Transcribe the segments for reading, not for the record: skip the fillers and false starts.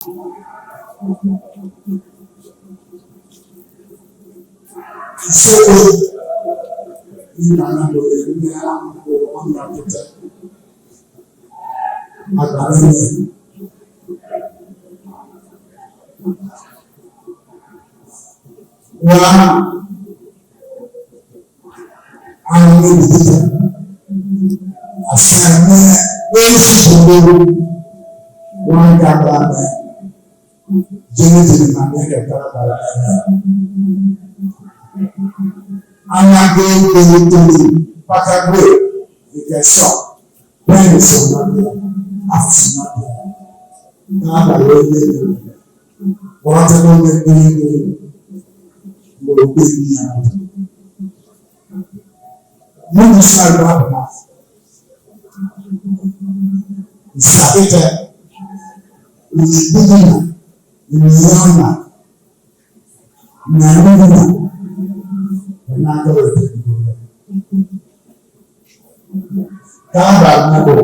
So, Inauguration, one Kalabari, Genesis Kalabari. Amanyanabo, Pakagwe, you can stop. When it's not there, after not there. Now I will let you. Whatever the thing will be out. You decide what enough. It's a better. In the beginning, in the younger, in the younger. Kalabari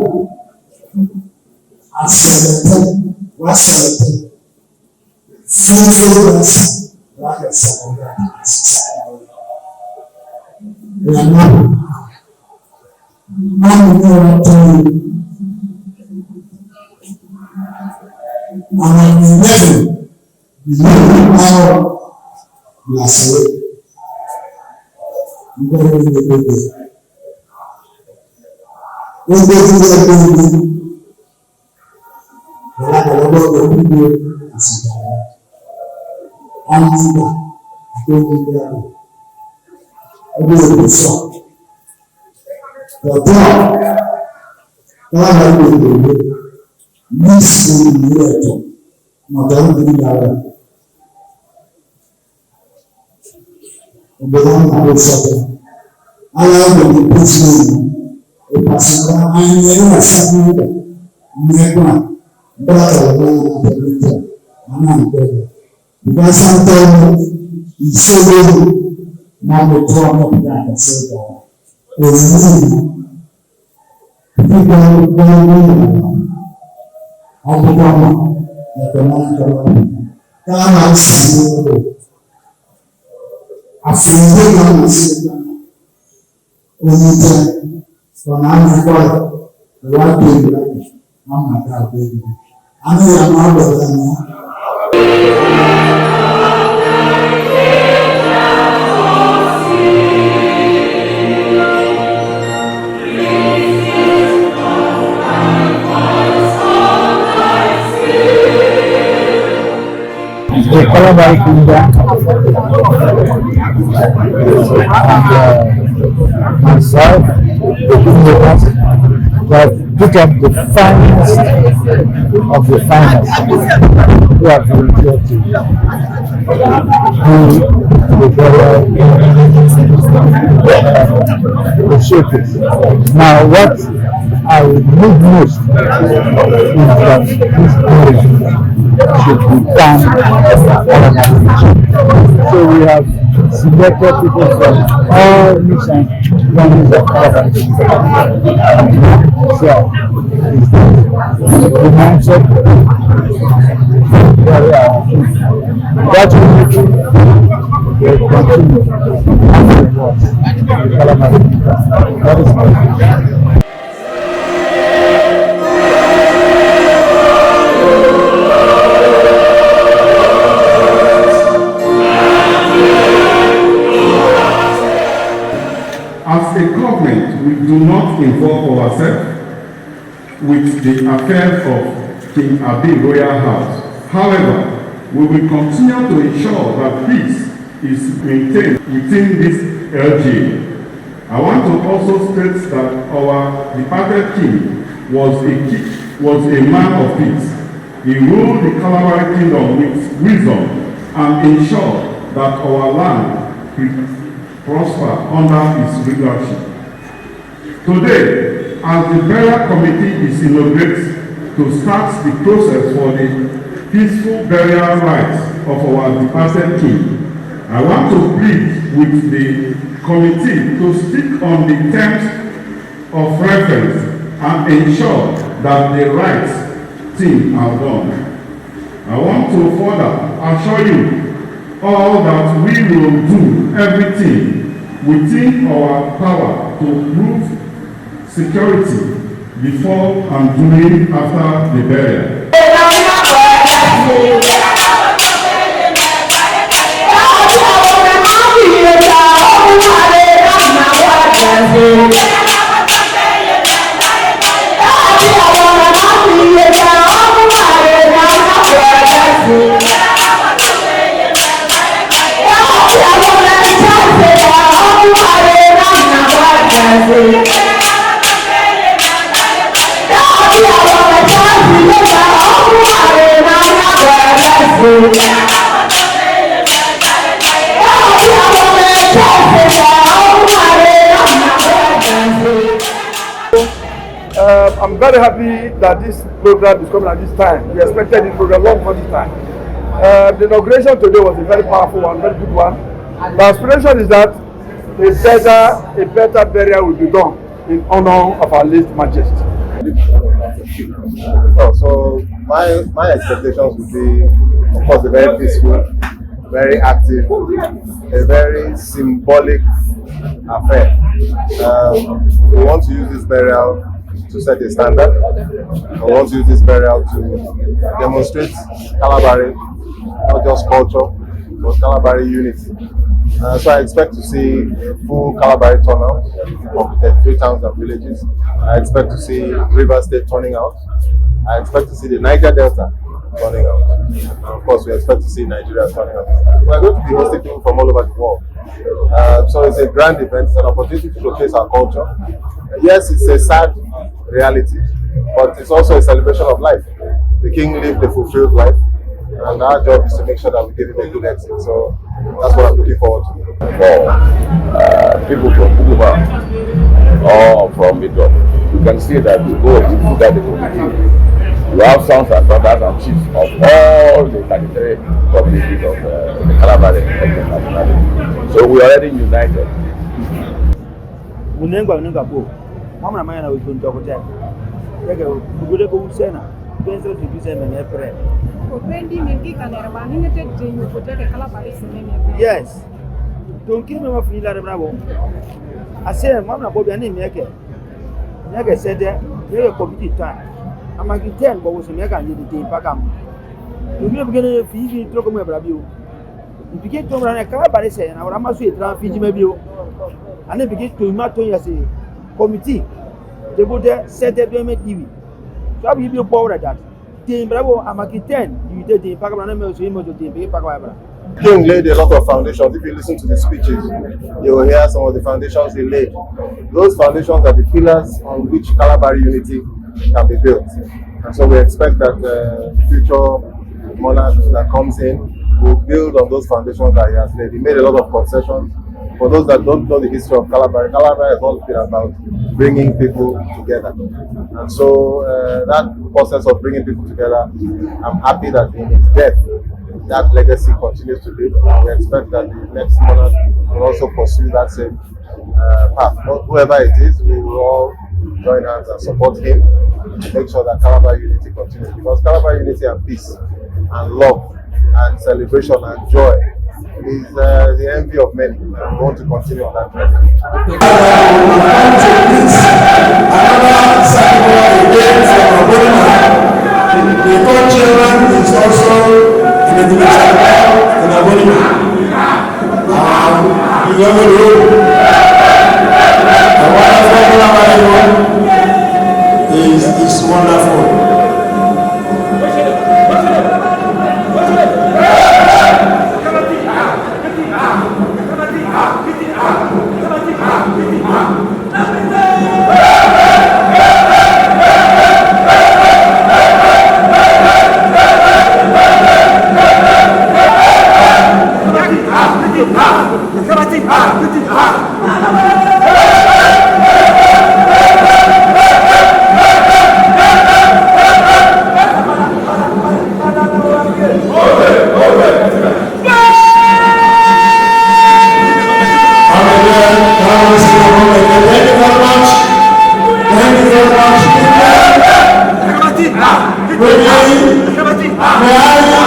accepted, was selected, fruitful person, like a second. We are not. I'm going to I'm in heaven. We know how we are selected. Very good. When they do that, like a lot of people, I'm neither. I don't need that. I will be shocked. But God will be this will be later. Madame Dinara. Obama will suffer. I am the Princewill. A person, I never said never, but I will not be I'm not better. Because sometimes it's so good, now the trauma of that and say that. It's easy. People don't know. I'll be gone. Like a man come. Come and see you. I feel good on the same. When I'm a boy, the right baby, I'm not that baby. I know I'm not better than you. The Kalabari Kingdom and myself, the universe, that pick up the finest of the finest who have volunteered to do the burial showcase. Now, what I would need most is that this tourism should be done on an average. So we have selected people from all nooks and corners of Kalabari. So the mindset that will continue afterwards. Kalabari. That is my As a government, we do not involve ourselves with the affairs of King Abi Royal House. However, we will continue to ensure that peace is maintained within this LG. I want to also state that our departed king was a man of peace. He ruled the Kalabari kingdom with wisdom and ensured that our land prosper under his leadership. Today, as the burial committee is inaugurated to start the process for the peaceful burial rites of our departed king, I want to plead with the committee to speak on the terms of reference and ensure that the right thing are done. I want to further assure you all that we will do everything within our power to prove security before and during after the burial. I'm very happy that this program is coming at this time. We expected this program long for this time. The inauguration today was a very powerful one, very good one. The aspiration is that a better burial will be done in honor of our late Majesty. Oh, so my expectations would be, of course, a very peaceful, very active, a very symbolic affair. We want to use this burial to set a standard. We want to use this burial to demonstrate Kalabari, not just culture, but Kalabari unity. So I expect to see full Kalabari turnout of the 33 towns and villages. I expect to see River State turning out. I expect to see the Niger Delta turning out. And of course, we expect to see Nigeria turning out. We are going to be hosting people from all over the world. So it's a grand event. It's an opportunity to showcase our culture. Yes, it's a sad reality, but it's also a celebration of life. The king lived a fulfilled life, and our job is to make sure that we give him a good exit. So that's what I'm looking forward to. For people from Bukuba or from Midop, you can see that we go into the community. We have sons and daughters and chiefs of all the 33 communities of the Kalabari nationality. So we are already united. Mama na na wetu ndokote yake bugule ko usena penso to be same na pre ko pendi mingi kanera bani ne te jinyu ko te Kalabari sinene. Yes donc kile me mafini la bravo ase mama na bobi ani mieke yake sede yake committee time amagi 10 bo so mieka ndi de pakam donc bugene fi troko mo brabio mpike to mra na Kalabari se na ora maso etra fi jima bio ane pike to ma to yase committee they go there set up them TV so abi bi power that team bravo amaki 10 you dey dey pack na me so imo to dey pack bra. King laid a lot of foundations. If you listen to the speeches, you will hear some of the foundations he laid. Those foundations are the pillars on which Kalabari unity can be built. And so we expect that future monarch that comes in will build on those foundations that he has laid. He made a lot of concessions. For those that don't know the history of Kalabari, Kalabari has always been about bringing people together. And so that process of bringing people together, I'm happy that in his death, that legacy continues to live. We expect that the next monarch will also pursue that same path. Whoever it is, we will all join hands and support him to make sure that Kalabari unity continues. Because Kalabari unity and peace and love and celebration and joy is the envy of many, and we want to continue on that track. Another ceremony again from Abonima. The co-chairman is also in the division in Abonima. You never know. The wonderful Kalabari is wonderful. May I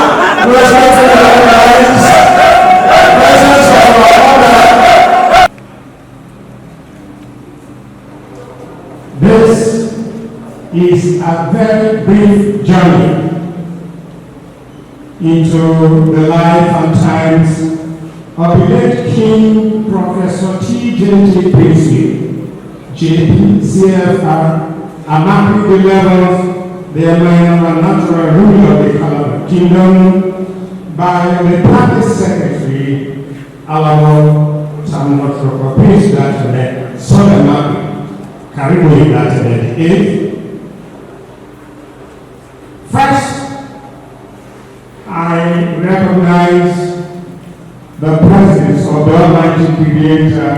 This is a very brief journey into the life and times of the late King Professor T. Princewill, JP, CFR, among the levels, the natural ruler of the Kalabari Kingdom by the party secretary, Alamo Tamotropa Prince Datenet, Solomon, Karibui Datenet, 8th. First, I recognize the presence of the Almighty Creator,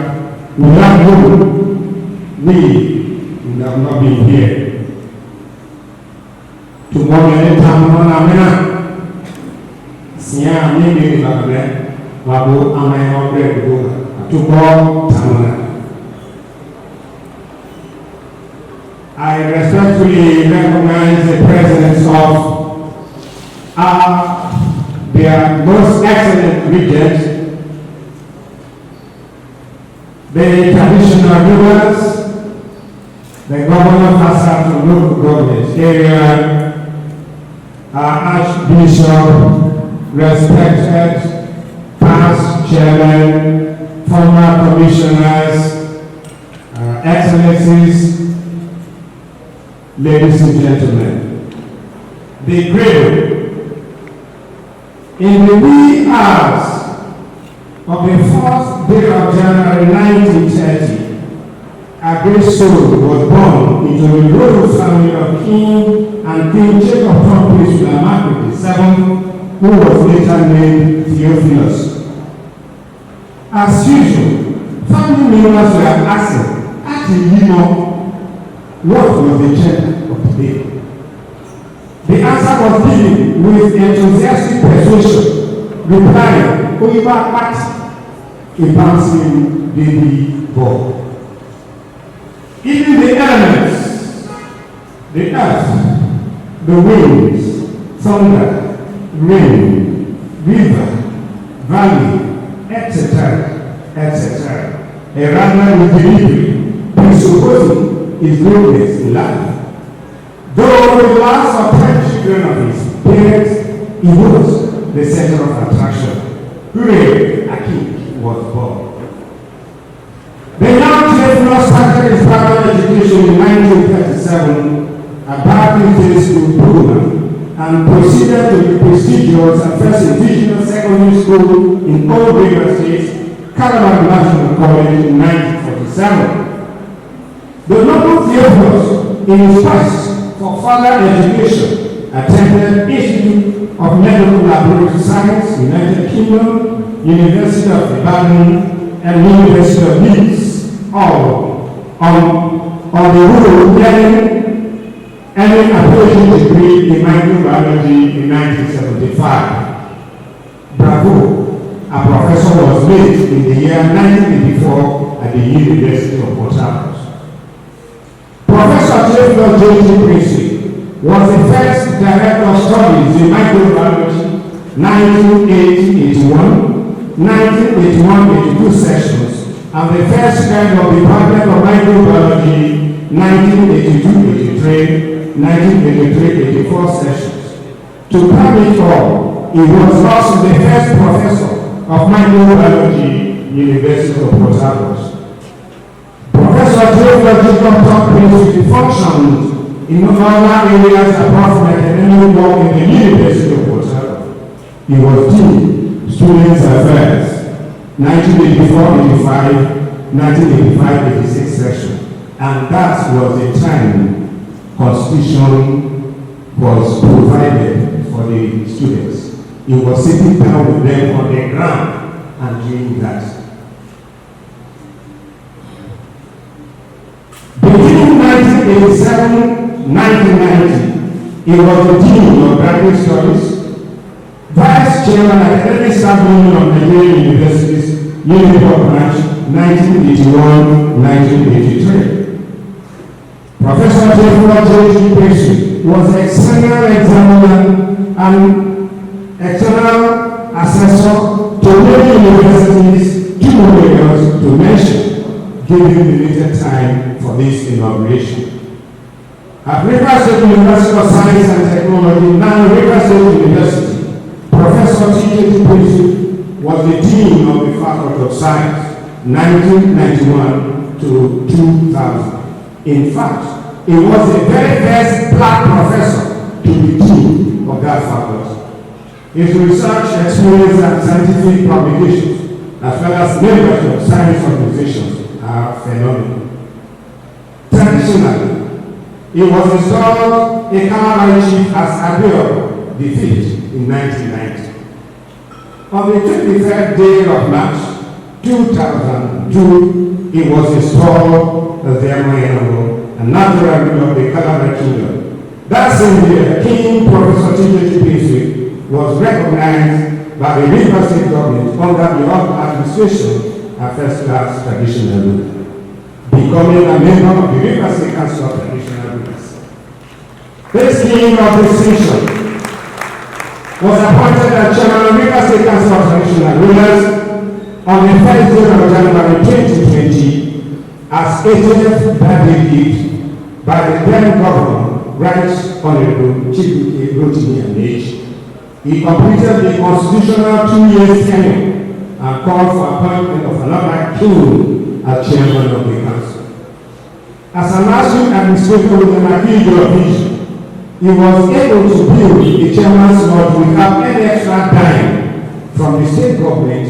without whom we would have not been here. Tomorrow, anytime, Sia, maybe Wabu, Amanyanabo, tomorrow, Tamana. I respectfully recognize the presence of their most excellent Regent, the traditional rulers, the governor of Assam local government area, Archbishop, respected past chairman, former commissioners, excellencies, ladies and gentlemen. The cradle in the wee hours of the 4th day of January 1930, a great soul was born into the royal family of King and Queen Jacob Princewill Amakwite VII, who was later named Theophilus. As usual, family members were asking, what was the gender of today? The answer was given with enthusiastic persuasion, replying, Oyiba Party, a bouncing baby ball. Even the elements, the earth, the winds, thunder, rain, river, valley, etc., etc., a runner with delivery, presupposing his greatness in life. Though the last of 10 children of his parents, he was the center of attraction. Hooray, a king was born. The young Theophilus started his primary education in 1937 at Barclay School program and proceeded to the prestigious and first indigenous secondary school in Old River State, Kalabari National College in 1947. The noble Theophilus, in his quest for further education, attended Institute of Medical Laboratory Science, United Kingdom, University of Ibadan, and University of Leeds, all on the road getting an approaching degree in microbiology in 1975. Bravo, a professor was made in the year 1984 at the University of Port Harcourt. Professor Theophilus Princewill was the first director of studies in microbiology 1980-81, 1981-82 sessions, and the first head of the Department of Microbiology 1982-83, 1983-84 sessions. To come it all, he was also the first professor of microbiology, University of Port Harcourt. Professor Theophilus Princewill functioned in other areas apart from academic work in the University of Port Harcourt. He was Dean, Students Affairs, 1984-85, 1985-86 session, and that was the time Constitution was provided for the students. He was sitting down with them on the ground and doing that. Between 1987-1990, he was the Dean of Graduate Studies, Vice Chairman at Academic Staff Union of Nigerian Universities, Uniport Branch, 1981-1983. Professor Theophilus Princewill was external examiner and external time for this inauguration. At Rivers State University of Science and Technology, now Rivers State University, Professor T.J. Princewill was the Dean of the Faculty of Science, 1991 to 2000. In fact, he was the very first black professor to be Dean of that faculty. His research experience and scientific publications, as well as membership of science organizations, are phenomenal. Traditionally, he was installed a Kalabari chief as Abiel the 5th in 1990. On the 23rd day of March 2002, he was installed as the Amanyanabo, a natural ruler of the Kalabari kingdom. That same year, King Professor T.J. Princewill was recognized by the Rivers State government under the administration as first-class traditional ruler, becoming a member of the Rivers State Council of Traditional Rulers. This king of distinction was appointed as chairman of Rivers State Council of Traditional Rulers on the 1st day of January 2020 as 80th birthday gift by the then governor, Right Honorable Chibuike Rotimi Amechi. He completed the constitutional 2-year tenure and called for appointment of another king as chairman of the council. As a national administrator with an appeal vision, he was able to build the chairman's lodge without any extra dime from the state government,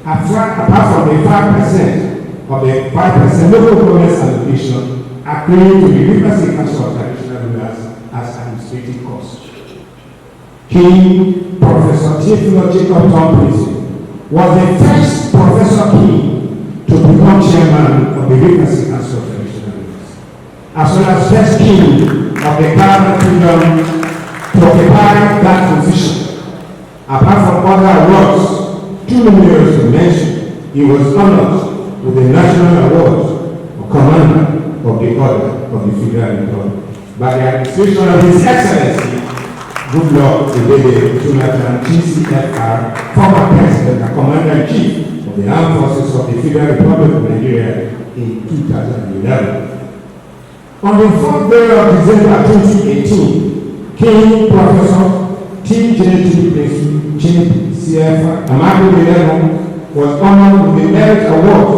apart from the 5% of the 5% local government allocation accruing to the Rivers State Council of Traditional Rulers as administrative cost. King Professor Jacob Princewill was the first Professor King to become chairman of the Rivers State Council of Traditional Rulers, as well as first king of the Kalabari kingdom to occupy that position. Apart from other awards, too numerous to mention, he was honored with the National Award of Commander of the Order of the Federal Republic by the administration of His Excellency Goodluck Jonathan GCFR, former President and Commander-in-Chief of the Armed Forces of the Federal Republic of Nigeria in 2011. On the 4th day of December 2018, King Professor T.J. Princewill, CFR, was honored with the Merit Award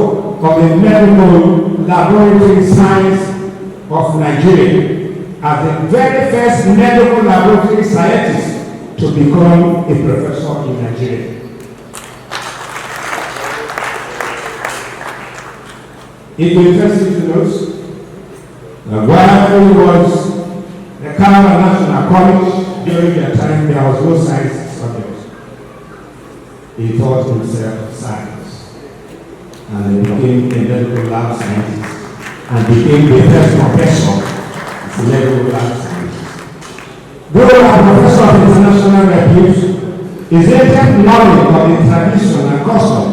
of the Medical Laboratory Science of Nigeria as the very first medical laboratory scientist to become a professor in Nigeria. It is interesting to note that while he was the Kalabari National College during their time, there was no science subject. He taught himself science and he became a medical lab scientist and became the first professor of medical lab scientist. Though a professor of international repute, his in-depth knowledge of the tradition and custom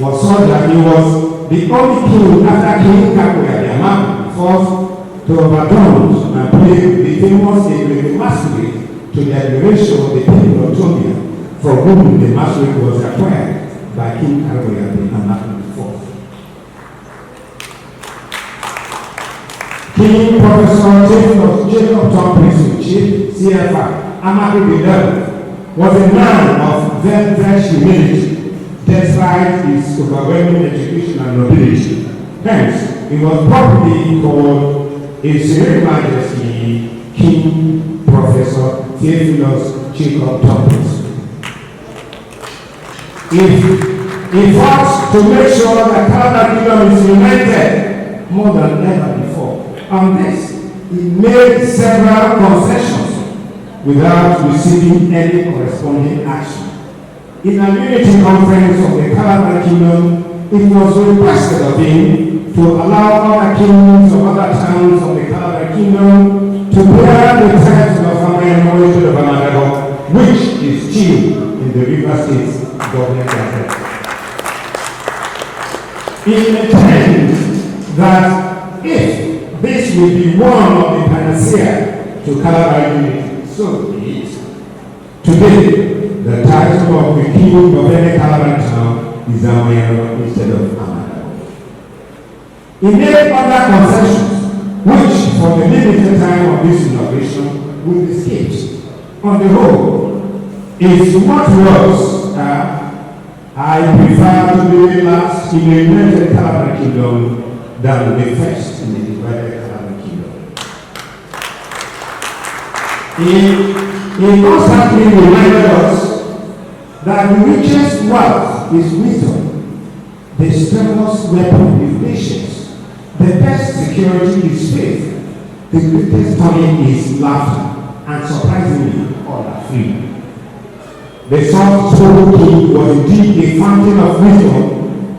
was such that he was the only king after King Kakuya the Amman forced to overturn and play the famous Igwe masquerade to the admiration of the people of Tobia, for whom the masquerade was acquired by King Kakuya the Amman IV. King Professor Jacob Princewill, CFR, Amadu XI, was a man of very humility, despite his overwhelming education and nobility. Hence, he was probably called a Serene Majesty King Professor Theophilus Jacob Princewill. He fought to make sure that Kalabari kingdom is united more than ever before. On this, he made several concessions without receiving any corresponding action. In a unity conference of the Kalabari kingdom, it was requested of him to allow other kingdoms of other towns of the Kalabari kingdom to bear the title of Amanyanabo, which is still in the Rivers State government record. He intends that if this will be one of the panacea to Kalabari unity, so it is. Today, the title of the king of any Kalabari town is Amanyanabo instead of Amanyanabo. He made other concessions, which for the limited time of this inauguration will be skipped. On the whole, is what was I prefer to be the last in the United Kalabari Kingdom than the first in the divided Kalabari Kingdom. He constantly reminded us that the richest wealth is wisdom, the strongest weapon is patience, the best security is faith, the greatest tonic is laughter, and surprisingly, all are free. The soft-spoken king was indeed a fountain of wisdom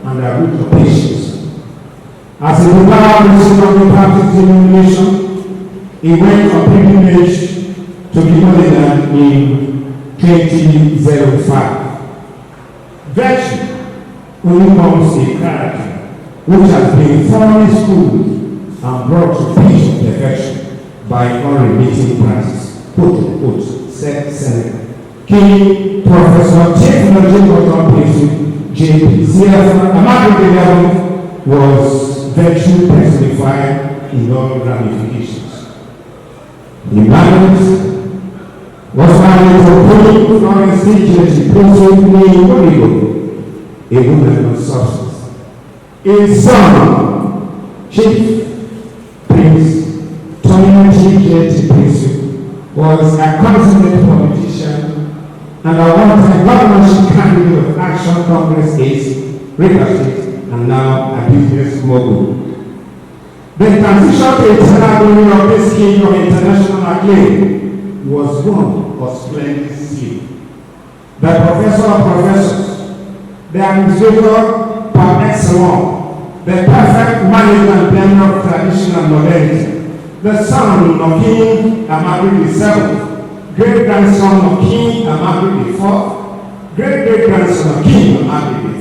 and a root of patience. As a devout receiver of the Baptist denomination, he went on pilgrimage to the Holy Land in 2005. Virtue only comes a character which has been thoroughly schooled and brought to pitch of perfection by unremitting practice. Quote unquote, said Serene. King Professor Technology Dr. Princewill, J.P. Amanyanabo was virtue personified in all ramifications. The marriage was married to Queen Florence Regent Princewill, a woman of substance. His son, Chief Prince Regent Princewill, was a consummate politician and a one-time governorship candidate of Action Congress Ace, Regent, and now a business mogul. The transition to a ceremony of this king of international acclaim was one of splendid sleep. The professor of professors, the administrator par excellence, the perfect manager and blender of tradition and modernity, the son of King Amadu VII, great-grandson of King Amadu IV, great-great-grandson of King Amadu III,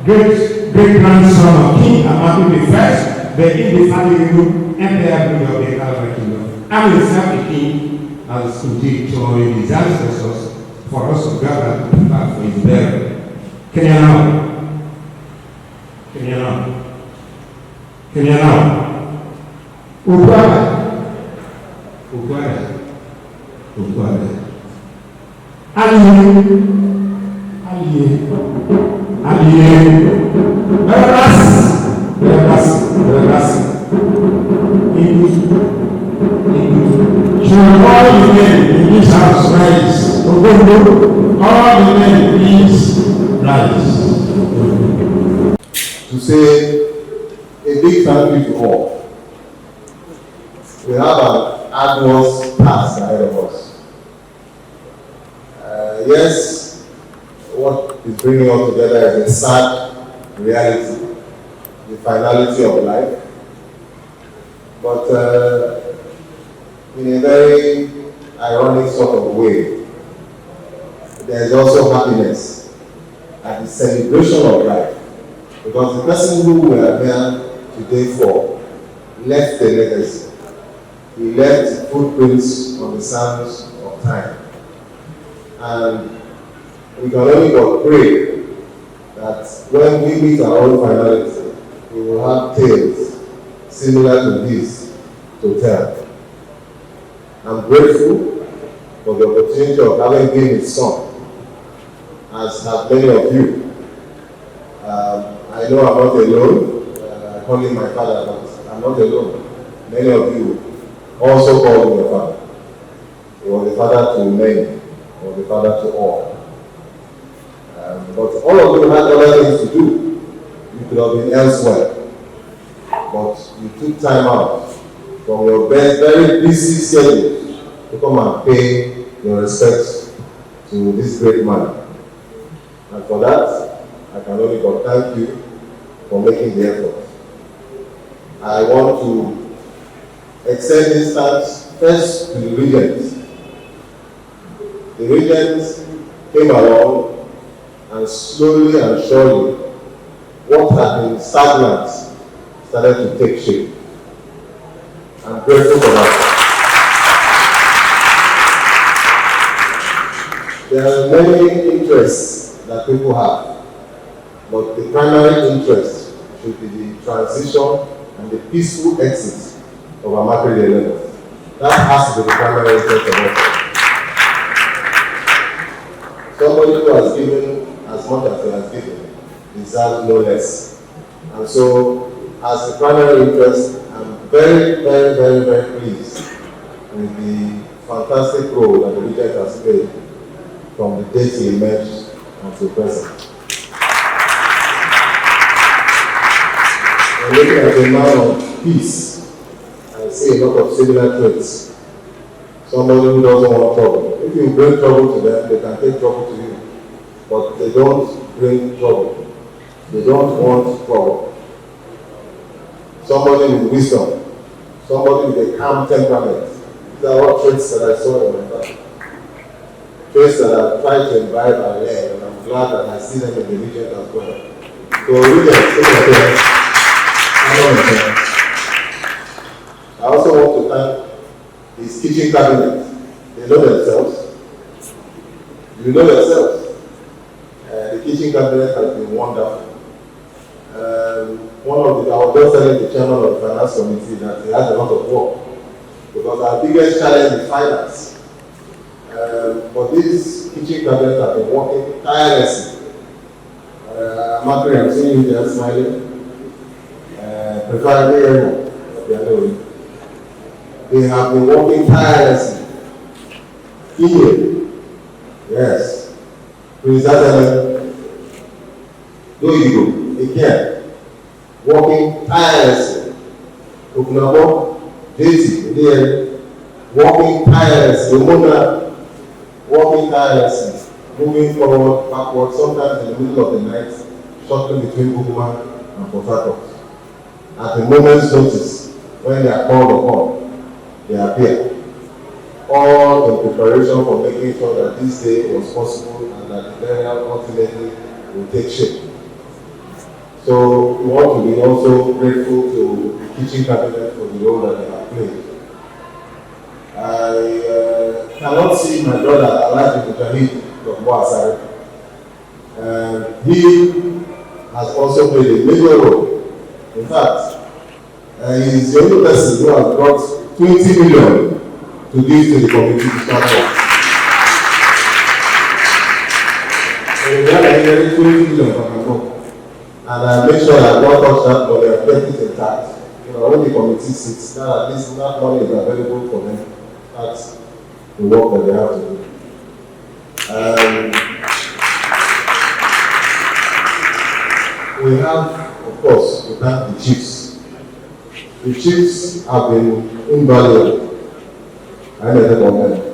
great-great-grandson of King Amadu I, the indefatigable emperor of the Kalabari Kingdom. And himself the king has indeed joined his ancestors for us to gather to prepare for his burial. Can you know? Ukwada. Should all the men in this house rise? All the men please rise. To say a big thank you to all. We have an arduous task ahead of us. Yes, what is bringing us together is a sad reality, the finality of life. But in a very ironic sort of way, there is also happiness at the celebration of life. Because the person who we are here today for left a legacy. He left footprints on the sands of time. And we can only but pray that when we meet our own finality, we will have tales similar to this to tell. I'm grateful for the opportunity of having been his son, as have many of you. I know I'm not alone. I call him my father, but I'm not alone. Many of you also call him your father. He was a father to many, he was a father to all. But all of you had other things to do. You could have been elsewhere. But you took time out from your very busy schedule to come and pay your respects to this great man. And for that, I can only but thank you for making the effort. I want to extend this thanks first to the Regent. The Regent came along and slowly and surely what had been stagnant started to take shape. I'm grateful for that. There are many interests that people have, but the primary interest should be the transition and the peaceful exit of Amakrede 11. That has to be the primary interest of us. Somebody who has given as much as he has given deserves no less. And so, as the primary interest, I'm very, very, very, very pleased with the fantastic role that the Regent has played from the date he emerged until present. When looking at a man of peace, I see a lot of similar traits. Somebody who doesn't want trouble. If you bring trouble to them, they can take trouble to you. But they don't bring trouble. They don't want trouble. Somebody with wisdom. Somebody with a calm temperament. These are all traits that I saw in my father. Traits that I tried to imbibe and learn, and I'm glad that I see them in the Regent as well. So Regent, I also want to thank his kitchen cabinet. They know themselves. You know yourselves. The kitchen cabinet has been wonderful. I was just telling the chairman of the finance committee that he has a lot of work because our biggest challenge is finance. But these kitchen cabinets have been working tirelessly. Margaret, I'm seeing you there smiling. Preferably everyone. They have been working tirelessly. Here, yes. Prince Adelaide, again, working tirelessly. Okunabo, Daisy, working tirelessly. Omona, working tirelessly. Moving forward, backward, sometimes in the middle of the night, shuttling between Buguma and Port Harcourt. At the moment's notice, when they are called upon, they appear. All in preparation for making sure that this day was possible and that the burial ultimately will take shape. So we want to be also grateful to the kitchen cabinet for the role that they have played. I cannot see my brother Alhaji Mujahid of Boasari. He has also played a major role. In fact, he is the only person who has brought 20 million to give to the community to start off. We had 20 million from my book. And I make sure that I don't touch that money and kept it intact. When the committee sits, now at least that money is available for them. That's the work that they have to do. We have, of course, to thank the chiefs. The chiefs have been invaluable. I never done them.